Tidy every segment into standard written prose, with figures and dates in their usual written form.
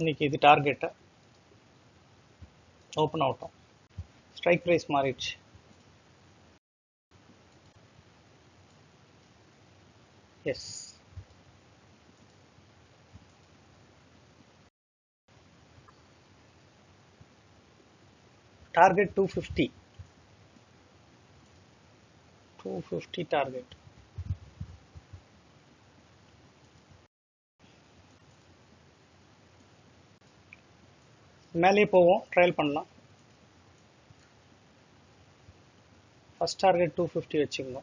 இன்னைக்கு இது target open ஆகட்டும். ஸ்ட்ரைக் ப்ரைஸ் மாறிடுச்சு. Yes, target 250 target. மேலேயே போவோம், ட்ரையல் பண்ணலாம். ஃபர்ஸ்ட் டார்கெட் 250 வச்சுக்கோங்க.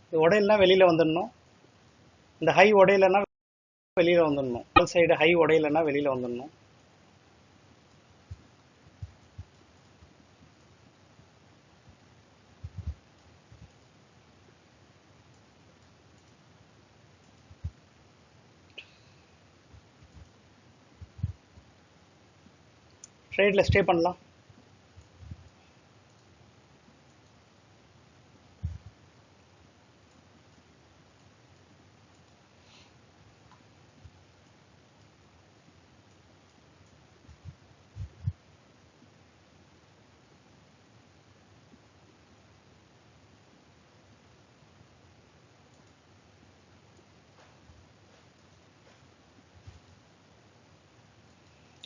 இது உடையலனா வெளியில வந்துடணும். இந்த ஹை உடையலனா வெளியில வந்துடணும். சைடு ஹை உடையலனா வெளியில வந்துடணும். ட்ரேட்ல ஸ்டே பண்ணலாம்.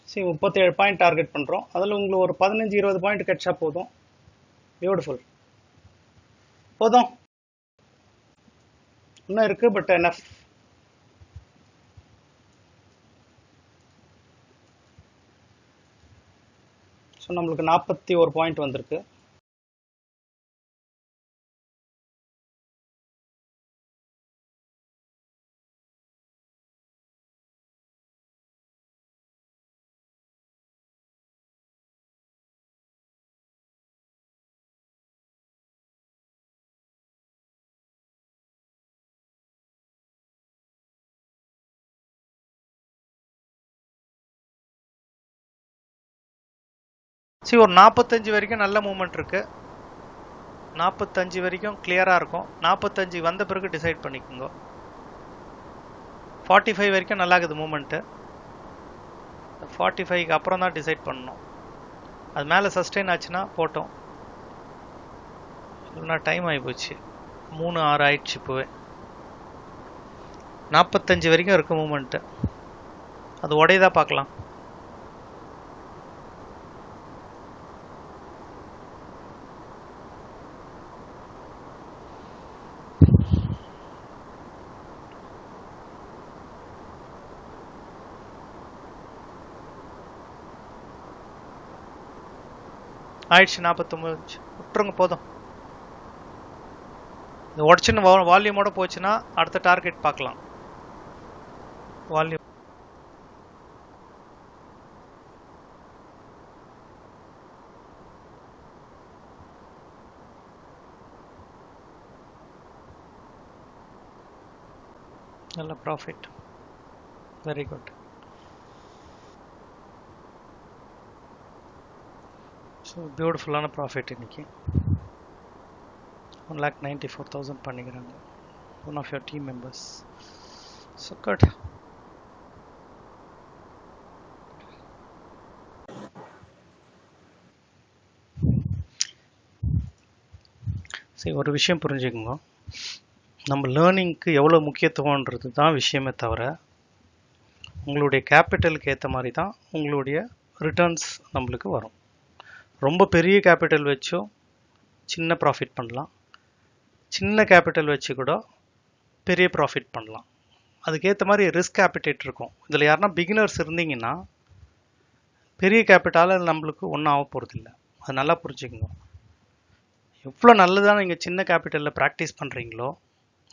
சரி, 37 பாயிண்ட் டார்கெட் பண்ணுறோம். அதில் உங்களுக்கு ஒரு 15-20 பாயிண்ட் கிடைச்சா போதும். பியூட்டிஃபுல். போதும், இன்னும் இருக்கு, பட் எனஃப். ஸோ நம்மளுக்கு 41 பாயிண்ட் வந்திருக்கு. சரி, ஒரு 45 வரைக்கும் நல்ல மூவ்மெண்ட் இருக்கு. 45 வரைக்கும் கிளியரா இருக்கும். 45 வந்த பிறகு டிசைட் பண்ணிக்கோங்க. 45 வரைக்கும் நல்லா இருக்குது மூவ்மெண்ட்டு. 45க்கு அப்புறம் தான் டிசைட் பண்ணணும். அது மேலே சஸ்டெயின் ஆச்சுன்னா போட்டோம், இல்லைன்னா டைம் ஆகி போச்சு. 3:06 ஆயிடுச்சு. இப்போவே 45 வரைக்கும் இருக்கு மூவ்மெண்ட்டு. அது உடையதா பார்க்கலாம். ஆயிடுச்சு 49. விட்டுருங்க, போதும். இந்த உடச்சுன்னு வால்யூமோட போச்சுன்னா அடுத்த டார்கெட் பார்க்கலாம். வால்யூம் நல்ல ப்ராஃபிட். Very good. ஸோ பியூட்டிஃபுல்லான ப்ராஃபிட் இன்னைக்கு. 1,94,000 பண்ணிக்கிறாங்க. One of your team members. So good. சரி, ஒரு விஷயம் புரிஞ்சுக்கோங்க. நம்ம லேர்னிங்க்கு எவ்வளோ முக்கியத்துவன்றது தான் விஷயமே தவிர, உங்களுடைய கேபிட்டலுக்கு ஏற்ற மாதிரி தான் உங்களுடைய ரிட்டர்ன்ஸ் நம்மளுக்கு வரும். ரொம்ப பெரிய கேபிட்டல் வச்சும் சின்ன ப்ராஃபிட் பண்ணலாம், சின்ன கேபிட்டல் வச்சு கூட பெரிய ப்ராஃபிட் பண்ணலாம். அதுக்கேற்ற மாதிரி ரிஸ்க் ஆப்பிடேட் இருக்கும். இதில் யாருன்னா பிகினர்ஸ் இருந்தீங்கன்னா பெரிய கேபிட்டால் நம்மளுக்கு ஒன்றும் ஆக போகிறதில்ல. அது நல்லா புரிஞ்சுக்கோங்க. எவ்வளோ நல்லதாக நீங்கள் சின்ன கேபிட்டலில் ப்ராக்டிஸ் பண்ணுறீங்களோ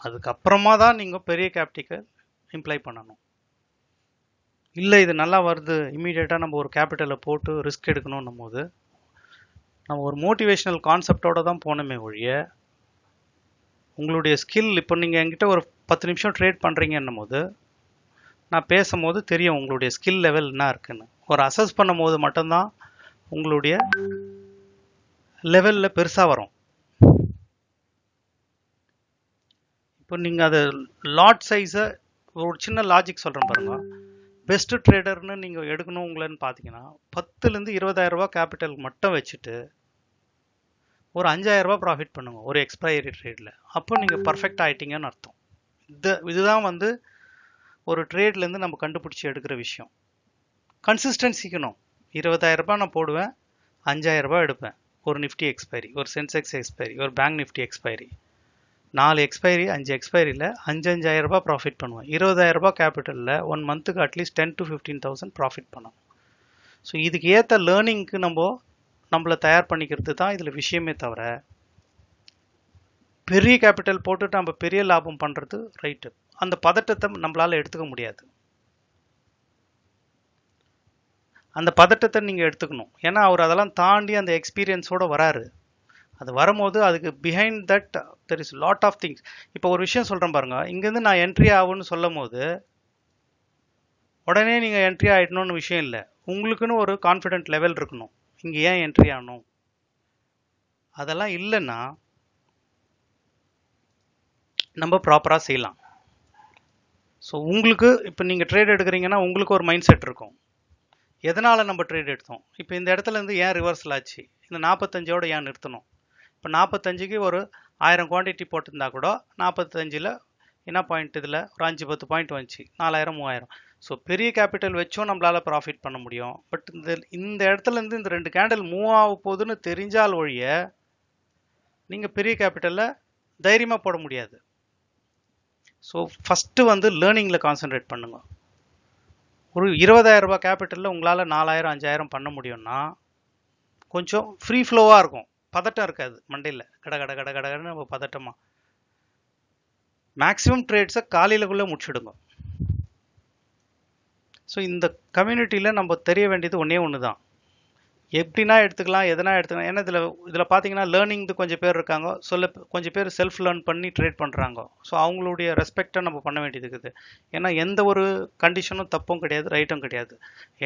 அதுக்கப்புறமா தான் நீங்கள் பெரிய கேபிட்டல் இம்ப்ளை பண்ணணும். இல்லை இது நல்லா வருது, இம்மீடியட்டாக நம்ம ஒரு கேபிட்டலை போட்டு ரிஸ்க் எடுக்கணும்னும் போது நம்ம ஒரு மோட்டிவேஷனல் கான்செப்டோடு தான் போனோமே ஒழிய, உங்களுடைய ஸ்கில், இப்போ நீங்கள் என்கிட்ட ஒரு 10 நிமிஷம் ட்ரேட் பண்ணுறீங்கன்னும் போது நான் பேசும்போது தெரியும் உங்களுடைய ஸ்கில் லெவல் என்ன இருக்குன்னு. ஒரு அசஸ் பண்ணும் போது மட்டும்தான் உங்களுடைய லெவலில் பெருசாக வரும். இப்போ நீங்கள் அதை லாட் சைஸை ஒரு சின்ன லாஜிக் சொல்கிறேன் பாருங்க. பெஸ்ட் ட்ரேடர்னு நீங்கள் எடுக்கணும் உங்களன்னு பார்த்தீங்கன்னா 10,000 20,000 ரூபா கேபிட்டல் மட்டும் வச்சுட்டு ஒரு 5,000 ரூபா ப்ராஃபிட் பண்ணுங்க ஒரு எக்ஸ்பைரி ட்ரேடில். அப்போ நீங்கள் பர்ஃபெக்ட் ஆகிட்டீங்கன்னு அர்த்தம். இதுதான் வந்து ஒரு ட்ரேட்லேருந்து நம்ம கண்டுபிடிச்சி எடுக்கிற விஷயம். கன்சிஸ்டன்சிக்கணும். 20,000 ரூபாய் நான் போடுவேன், 5,000 ரூபாய் எடுப்பேன். ஒரு நிஃப்டி எக்ஸ்பைரி, ஒரு சென்செக்ஸ் எக்ஸ்பைரி, ஒரு பேங்க் நிஃப்டி எக்ஸ்பைரி, 4 எக்ஸ்பைரி, 5 எக்ஸ்பைரியில் 5,000 ரூபாய் ப்ராஃபிட் பண்ணுவேன். 20,000 ரூபாய் கேபிட்டலில் 1 மந்த்துக்கு அட்லீஸ்ட் 10,000 to 15,000 ப்ராஃபிட் பண்ணணும். ஸோ இதுக்கு ஏற்ற லேர்னிங்க்கு நம்மளை தயார் பண்ணிக்கிறது தான் இதில் விஷயமே தவிர பெரிய கேபிட்டல் போட்டுட்டு நம்ம பெரிய லாபம் பண்ணுறது ரைட்டு. அந்த பதட்டத்தை நம்மளால் எடுத்துக்க முடியாது. அந்த பதட்டத்தை நீங்கள் எடுத்துக்கணும். ஏன்னா அவர் அதெல்லாம் தாண்டி அந்த எக்ஸ்பீரியன்ஸோடு வராரு. அது வரும்போது அதுக்கு behind that there is lot of things. இப்போ ஒரு விஷயம் சொல்கிறேன் பாருங்க, இங்கேருந்து நான் என்ட்ரி ஆகும்னு சொல்லும் போது உடனே நீங்கள் என்ட்ரி ஆகிடணும்னு விஷயம் இல்லை. உங்களுக்குன்னு ஒரு கான்ஃபிடென்ட் லெவல் இருக்கணும். இங்கே ஏன் என்ட்ரி ஆகணும், அதெல்லாம் இல்லைன்னா நம்ம ப்ராப்பராக செய்யலாம். ஸோ உங்களுக்கு இப்போ நீங்கள் ட்ரேட் எடுக்கிறீங்கன்னா உங்களுக்கு ஒரு மைண்ட் செட் இருக்கும். எதனால் நம்ம ட்ரேட் எடுத்தோம், இப்போ இந்த இடத்துல இருந்து ஏன் ரிவர்சல் ஆச்சு, இந்த 45ஓட ஏன் நிறுத்தணும். இப்போ 45க்கு ஒரு 1000 குவான்டிட்டி போட்டிருந்தா கூட 45ல் என்ன பாயிண்ட், இதில் ஒரு 5-10 பாயிண்ட் வந்துச்சு, 4,000 3,000. ஸோ பெரிய கேபிட்டல் வச்சும் நம்மளால் ப்ராஃபிட் பண்ண முடியும். பட் இந்த இடத்துலேருந்து இந்த 2 கேண்டில் மூவ் ஆக போகுதுன்னு தெரிஞ்சால் ஒழிய நீங்கள் பெரிய கேபிட்டலில் தைரியமாக போட முடியாது. ஸோ ஃபஸ்ட்டு வந்து லேர்னிங்கில் கான்சென்ட்ரேட் பண்ணுங்க. ஒரு 20,000 ரூபாய் கேபிட்டலில் உங்களால் 4,000 5,000 பண்ண முடியும்னா கொஞ்சம் ஃப்ரீ ஃப்ளோவாக இருக்கும், பதட்டம் இருக்காது மண்டையில். கட கட கட கடன்னு நம்ம பதட்டமாக மேக்ஸிமம் ட்ரேட்ஸை காலையிலக்குள்ளே முடிச்சுடுங்க. ஸோ இந்த கம்யூனிட்டியில் நம்ம தெரிய வேண்டியது ஒன்று தான், எப்படின்னா எடுத்துக்கலாம், எதனா எடுத்துக்கலாம். ஏன்னா இதில் பார்த்தீங்கன்னா லேர்னிங்கு கொஞ்சம் பேர் இருக்காங்க, கொஞ்சம் பேர் செல்ஃப் லேர்ன் பண்ணி ட்ரேட் பண்ணுறாங்க. ஸோ அவங்களுடைய ரெஸ்பெக்டை நம்ம பண்ண வேண்டியது இருக்குது. ஏன்னா எந்த ஒரு கண்டிஷனும் தப்பும் கிடையாது, ரைட்டும் கிடையாது.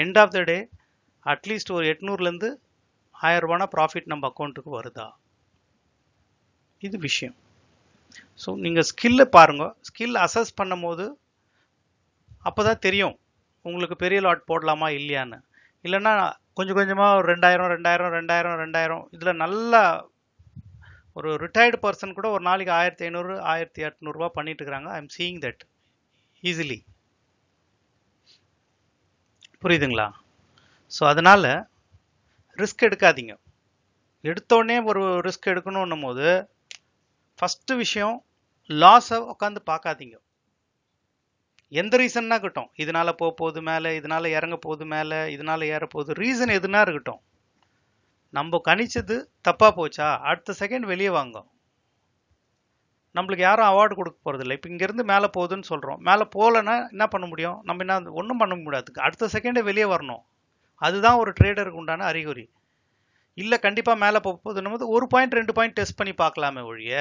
End of the day at least ஒரு 800லேருந்து 1000 ரூபானா ப்ராஃபிட் நம்ம அக்கௌண்ட்டுக்கு வருதா, இது விஷயம். ஸோ நீங்கள் ஸ்கில்லை பாருங்கள். ஸ்கில் அசஸ் பண்ணும் போது அப்போ தான் தெரியும் உங்களுக்கு பெரிய லாட் போடலாமா இல்லையான்னு. இல்லைன்னா கொஞ்சம் கொஞ்சமாக 2,000 இதில் நல்லா ஒரு ரிட்டையர்டு பர்சன் கூட ஒரு நாளைக்கு 1,500 1,800 ரூபா பண்ணிட்டு இருக்கிறாங்க. I am seeing that easily. புரியுதுங்களா? ஸோ அதனால் ரிஸ்க் எடுக்காதீங்க. எடுத்தோடனே ஒரு ரிஸ்க் எடுக்கணுன்னும் போது ஃபஸ்ட்டு விஷயம் லாஸை உட்காந்து பார்க்காதீங்க. எந்த ரீசன்னா இருக்கட்டும், இதனால போகுது மேலே, இதனால இறங்க போகுது மேலே, இதனால ஏற போகுது, ரீசன் எதுனா இருக்கட்டும், நம்ம கணிச்சது தப்பா போச்சா அடுத்த செகண்ட் வெளியே வாங்க. நம்மளுக்கு யாரும் அவார்டு கொடுக்க போறது இல்லை. இப்போ இங்கேருந்து மேலே போகுதுன்னு சொல்கிறோம், மேலே போகலன்னா என்ன பண்ண முடியும், நம்ம என்ன ஒன்றும் பண்ண முடியாது, அடுத்த செகண்டே வெளியே வரணும். அதுதான் ஒரு ட்ரேடருக்கு உண்டான அறிகுறி. இல்லை கண்டிப்பாக மேலே போகுதுன்னும் போது 1 பாயிண்ட் 2 பாயிண்ட் டெஸ்ட் பண்ணி பார்க்கலாமே ஒழிய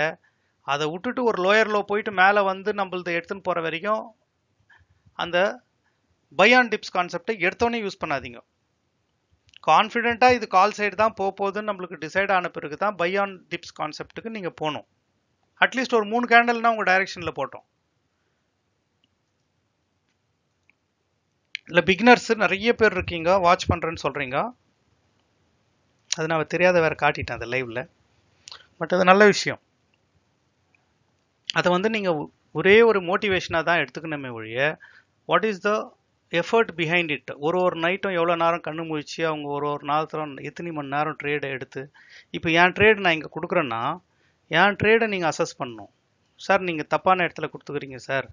அதை விட்டுட்டு ஒரு லோயர் லோ போயிட்டு மேலே வந்து நம்மளது எடுத்துன்னு போகிற வரைக்கும் அந்த பை ஆன் டிப்ஸ் கான்செப்டை எடுத்தோடனே யூஸ் பண்ணாதீங்க. கான்ஃபிடென்ட்டாக இது கால் சைடு தான் போகுதுன்னு நம்மளுக்கு டிசைட் ஆன பிறகு தான் பை ஆன் டிப்ஸ் கான்செப்ட்டுக்கு நீங்கள் போகணும். அட்லீஸ்ட் ஒரு 3 கேண்டல்னா உங்கள் டைரெக்ஷனில் போட்டோம். இல்லை பிகினர்ஸ் நிறைய பேர் இருக்கீங்க, வாட்ச் பண்ணுறேன்னு சொல்கிறீங்க. அது நான் தெரியாத வேறு காட்டிட்டேன் அந்த லைவில். பட் அது நல்ல விஷயம். அதை வந்து நீங்கள் ஒரே ஒரு மோட்டிவேஷனாக தான் எடுத்துக்கணுமே ஒழிய what is the effort behind it. ஒரு நைட்டும் எவ்வளோ நேரம் கண்ணு முழிச்சு அவங்க ஒரு நேரத்தில் எத்தனை மணி நேரம் ட்ரேடை எடுத்து, இப்போ என் ட்ரேடு நான் இங்கே கொடுக்குறேன்னா என் ட்ரேடை நீங்கள் அசஸ் பண்ணணும். சார் நீங்கள் தப்பான இடத்துல கொடுத்துக்கிறீங்க சார்,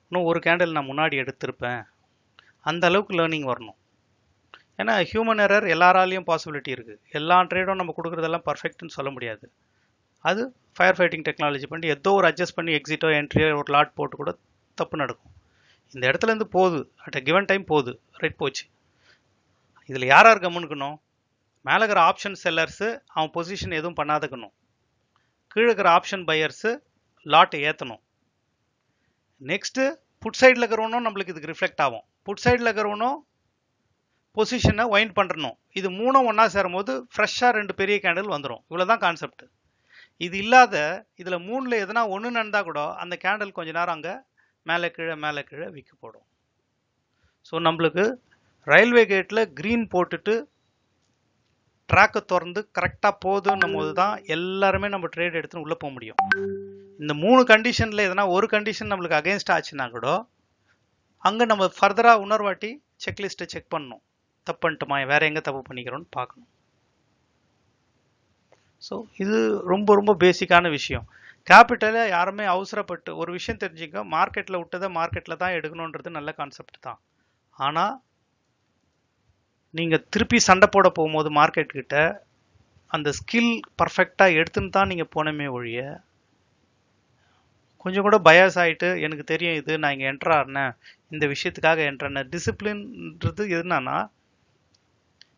இன்னும் ஒரு கேண்டில் நான் முன்னாடி எடுத்திருப்பேன், அந்த அளவுக்கு லேர்னிங் வரணும். ஏன்னா ஹியூமன் எரர் எல்லாராலையும் பாசிபிலிட்டி இருக்குது. எல்லா ட்ரேடும் நம்ம கொடுக்குறதெல்லாம் பர்ஃபெக்ட்னு சொல்ல முடியாது. அது ஃபயர் ஃபைட்டிங் டெக்னாலஜி பண்ணி ஏதோ ஒரு அட்ஜஸ்ட் பண்ணி எக்ஸிட்டோ என்ட்ரியோ ஒரு லாட் போட்டு கூட தப்பு நடக்கும். இந்த இடத்துலேருந்து போகுது, அட் அ கிவன் டைம் போகுது, ரைட் போச்சு. இதில் யார் கம்முனுக்கணும், மேலே இருக்கிற ஆப்ஷன் செல்லர்ஸு அவன் பொசிஷன் எதுவும் பண்ணாதக்கணும், கீழே இருக்கிற ஆப்ஷன் பையர்ஸு லாட்டை ஏற்றணும். நெக்ஸ்ட்டு புட் சைடில் இருக்கிறவனும் நம்மளுக்கு இதுக்கு ரிஃப்ளெக்ட் ஆகும். புட் சைடில் இருக்கிறவனும் பொசிஷனை வைண்ட் பண்ணணும். இது மூணும் ஒன்றா சேரும்போது ஃப்ரெஷ்ஷாக 2 பெரிய கேண்டில் வந்துடும். இவ்வளோதான் கான்செப்ட். இது இல்லாத இதில் 3ல் எதனா ஒன்று நடந்தால் கூட அந்த கேண்டில் கொஞ்ச நேரம் அங்கே மேலே கீழே விற்க போடும். ஸோ நம்மளுக்கு ரயில்வே கேட்டில் க்ரீன் போட்டுட்டு ட்ராக்கை திறந்து கரெக்டாக போதுன்னும் போது தான் எல்லாருமே நம்ம ட்ரேட் எடுத்துன்னு உள்ளே போக முடியும். இந்த 3 கண்டிஷனில் எதனா ஒரு கண்டிஷன் நம்மளுக்கு அகெயின்ஸ்ட் ஆச்சுன்னா கூட அங்கே நம்ம ஃபர்தராக உணர்வாட்டி செக்லிஸ்ட்டை செக் பண்ணணும். தப்பு பண்ணிட்டோமா, வேற எங்கே தப்பு பண்ணிக்கிறோன்னு பார்க்கணும். ஸோ இது ரொம்ப ரொம்ப பேசிக்கான விஷயம். கேபிட்டலை யாருமே அவசரப்பட்டு ஒரு விஷயம் தெரிஞ்சுக்க, மார்க்கெட்டில் விட்டதை மார்க்கெட்டில் தான் எடுக்கணுன்றது நல்ல கான்செப்ட் தான். ஆனால் நீங்கள் திருப்பி சண்டை போட போகும்போது மார்க்கெட் கிட்ட அந்த ஸ்கில் பர்ஃபெக்டாக எடுத்துன்னு தான் நீங்கள் போனமே ஒழிய கொஞ்சம் கூட பயாஸ் ஆகிட்டு எனக்கு தெரியும் இது நான் இங்கே என்ட்ரு ஆனேன், இந்த விஷயத்துக்காக என்ட்ரானேன். டிசிப்ளின்ன்றது எதுனா,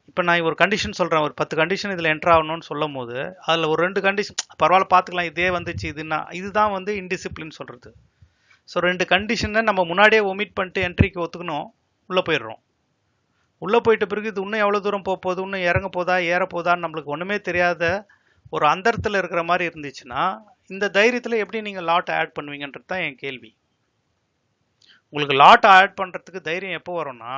இப்போ நான் ஒரு கண்டிஷன் சொல்கிறேன், ஒரு 10 கண்டிஷன் இதில் என்ட்ரு ஆகணும்னு சொல்லும் போது அதில் ஒரு 2 கண்டிஷன் பரவாயில்ல பார்த்துக்கலாம், இதே வந்துச்சு, இதுதான் வந்து இன்டிசிப்ளின் சொல்கிறது. ஸோ 2 கண்டிஷனை நம்ம முன்னாடியே ஒமிட் பண்ணிட்டு என்ட்ரிக்கு ஒத்துக்கணும், உள்ளே போயிடுறோம். உள்ளே போயிட்ட பிறகு இது இன்னும் எவ்வளோ தூரம் போக போகுது, இன்னும் இறங்க போதா ஏற போதான்னு நம்மளுக்கு ஒன்றுமே தெரியாத ஒரு அந்தரத்தில் இருக்கிற மாதிரி இருந்துச்சுன்னா இந்த தைரியத்தில் எப்படி நீங்கள் லாட் ஆட் பண்ணுவீங்கன்றது தான் என் கேள்வி. உங்களுக்கு லாட் ஆட் பண்ணுறதுக்கு தைரியம் எப்போ வரும்னா,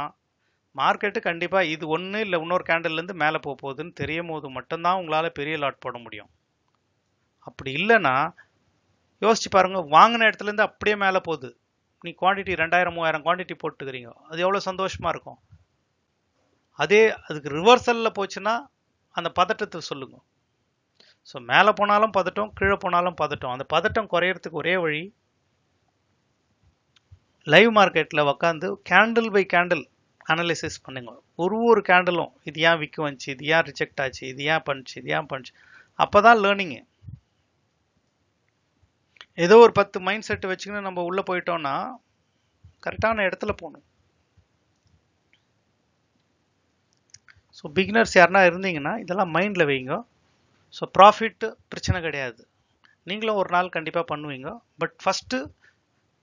மார்க்கெட்டு கண்டிப்பாக இது ஒன்று இல்லை இன்னொரு கேண்டல்லேருந்து மேலே போக போகுதுன்னு தெரியும் போது மட்டும்தான் உங்களால் பெரிய லாட் போட முடியும். அப்படி இல்லைன்னா யோசிச்சு பாருங்கள், வாங்கின இடத்துலேருந்து அப்படியே மேலே போகுது, நீ குவான்டிட்டி 2000-3000 குவான்டிட்டி போட்டுக்கிறீங்க, அது எவ்வளோ சந்தோஷமாக இருக்கும். அதே அதுக்கு ரிவர்சலில் போச்சுன்னா அந்த பதட்டத்தை சொல்லுங்க. ஸோ மேலே போனாலும் பதட்டம், கீழே போனாலும் பதட்டம். அந்த பதட்டம் குறையறதுக்கு ஒரே வழி, லைவ் மார்க்கெட்டில் உக்காந்து கேண்டில் பை கேண்டில் அனலைசிஸ் பண்ணுங்க. ஒரு கேண்டிலும் இது ஏன் விற்க வந்துச்சு, இது ஏன் ரிஜெக்ட் ஆச்சு, இது ஏன் பண்ணுச்சு, அப்போ தான் லேர்னிங்கு. ஏதோ ஒரு 10 மைண்ட் செட் வச்சுக்கின்னு நம்ம உள்ளே போயிட்டோம்னா கரெக்டான இடத்துல போகணும். ஸோ பிகினர்ஸ் யாருன்னா இருந்தீங்கன்னா இதெல்லாம் மைண்டில் வைங்க. ஸோ ப்ராஃபிட் பிரச்சனை கிடையாது, நீங்களும் ஒரு நாள் கண்டிப்பாக பண்ணுவீங்க. பட் ஃபஸ்ட்டு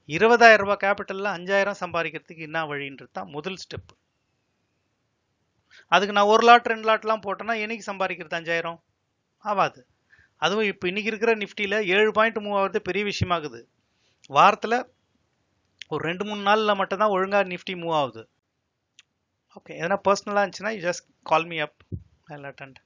20,000 ரூபாய் கேபிட்டலில் 5,000 சம்பாதிக்கிறதுக்கு என்ன வழின்றது தான் முதல் ஸ்டெப்பு. அதுக்கு நான் 1 லாட் 2 லாட்லாம் போட்டேன்னா என்னைக்கு சம்பாதிக்கிறது 5,000 ஆகாது. அதுவும் இப்போ இன்னைக்கு இருக்கிற நிஃப்டியில் 7 பாயிண்ட் மூவ் ஆகிறது பெரிய விஷயமாகுது. வாரத்தில் ஒரு 2-3 நாளில் மட்டும்தான் ஒழுங்காக நிஃப்டி மூவ் ஆகுது. ஓகே, எதனா பர்சனலாக இருந்துச்சுன்னா you just call me up, I will attend.